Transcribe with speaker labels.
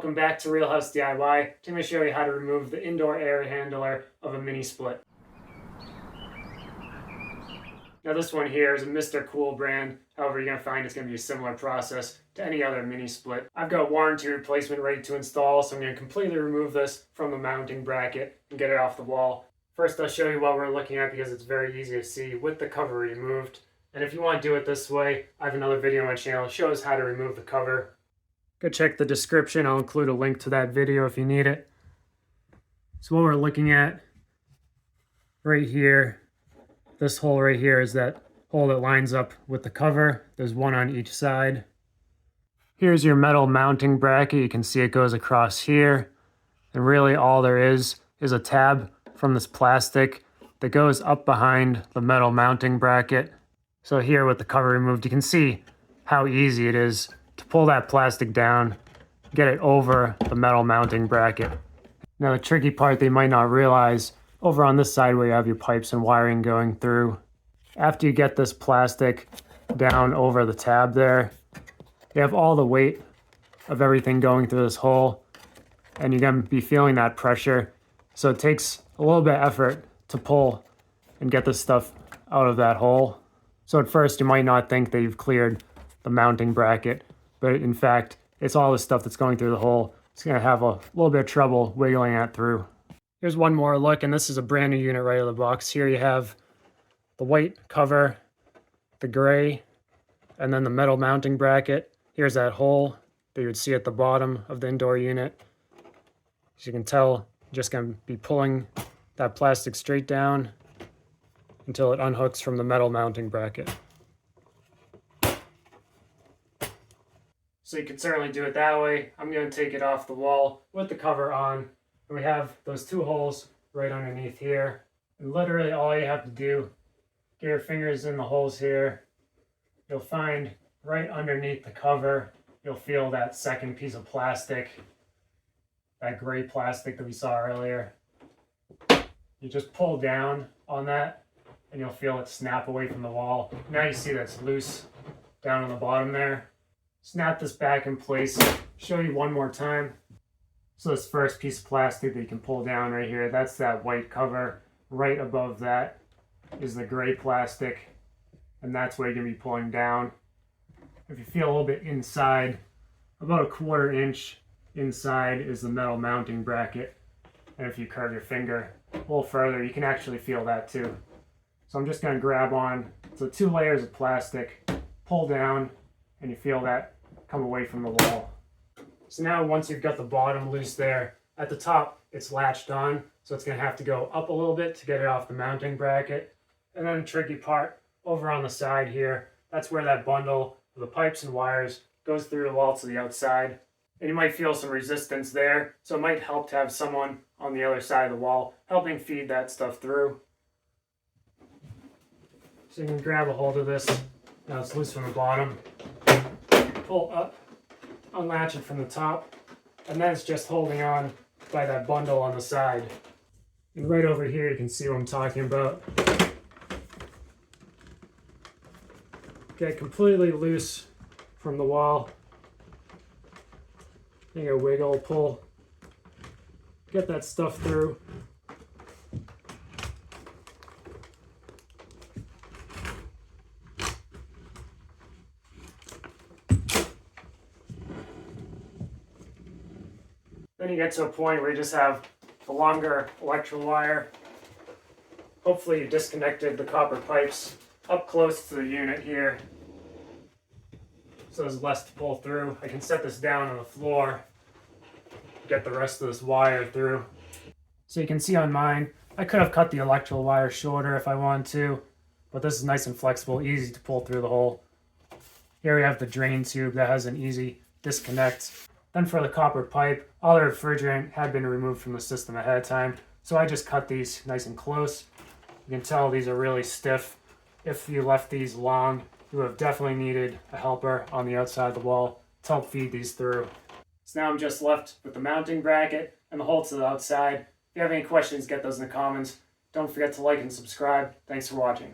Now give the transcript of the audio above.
Speaker 1: Welcome back to RealHouseDIY. Today I'm going to show you how to remove the indoor air handler of a mini split. Now this one here is a Mr. Cool brand. However, you're going to find it's going to be a similar process to any other mini split. I've got warranty replacement ready to install, so I'm going to completely remove this from the mounting bracket and get it off the wall. First, I'll show you what we're looking at because it's very easy to see with the cover removed. And if you want to do it this way, I have another video on my channel that shows how to remove the cover. Go check the description. I'll include a link to that video if you need it. So what we're looking at right here, this hole right here is that hole that lines up with the cover. There's one on each side. Here's your metal mounting bracket. You can see it goes across here. And really all there is a tab from this plastic that goes up behind the metal mounting bracket. So here with the cover removed, you can see how easy it is to pull that plastic down, get it over the metal mounting bracket. Now the tricky part they might not realize, over on this side where you have your pipes and wiring going through, after you get this plastic down over the tab there, you have all the weight of everything going through this hole, and you're going to be feeling that pressure. So it takes a little bit of effort to pull and get this stuff out of that hole. So at first you might not think that you've cleared the mounting bracket, but in fact, it's all the stuff that's going through the hole. It's going to have a little bit of trouble wiggling that through. Here's one more look, and this is a brand new unit right out of the box. Here you have the white cover, the gray, and then the metal mounting bracket. Here's that hole that you would see at the bottom of the indoor unit. As you can tell, you're just going to be pulling that plastic straight down until it unhooks from the metal mounting bracket. So you can certainly do it that way. I'm going to take it off the wall with the cover on. And we have those two holes right underneath here. And literally all you have to do, get your fingers in the holes here. You'll find right underneath the cover, you'll feel that second piece of plastic, that gray plastic that we saw earlier. You just pull down on that and you'll feel it snap away from the wall. Now you see that's loose down on the bottom there. Snap this back in place. Show you one more time. So this first piece of plastic that you can pull down right here, that's that white cover. Right above that is the gray plastic, and that's where you're going to be pulling down. If you feel a little bit inside, about 1/4 inch inside is the metal mounting bracket. And if you curve your finger a little further, you can actually feel that too. So I'm just going to grab on. So 2 layers of plastic, pull down, and you feel that come away from the wall. So now once you've got the bottom loose there, at the top it's latched on, so it's going to have to go up a little bit to get it off the mounting bracket. And then the tricky part over on the side here, that's where that bundle of the pipes and wires goes through the wall to the outside. And you might feel some resistance there, so it might help to have someone on the other side of the wall helping feed that stuff through. So you can grab a hold of this. Now it's loose from the bottom. Pull up, unlatch it from the top, and then it's just holding on by that bundle on the side. And right over here you can see what I'm talking about. Get completely loose from the wall. Then you wiggle, pull, get that stuff through. Then you get to a point where you just have the longer electrical wire. Hopefully you disconnected the copper pipes up close to the unit here, so there's less to pull through. I can set this down on the floor, get the rest of this wire through. So you can see on mine, I could have cut the electrical wire shorter if I wanted to, but this is nice and flexible, easy to pull through the hole. Here we have the drain tube that has an easy disconnect. Then for the copper pipe, all the refrigerant had been removed from the system ahead of time, so I just cut these nice and close. You can tell these are really stiff. If you left these long, you would have definitely needed a helper on the outside of the wall to help feed these through. So now I'm just left with the mounting bracket and the hole to the outside. If you have any questions, get those in the comments. Don't forget to like and subscribe. Thanks for watching.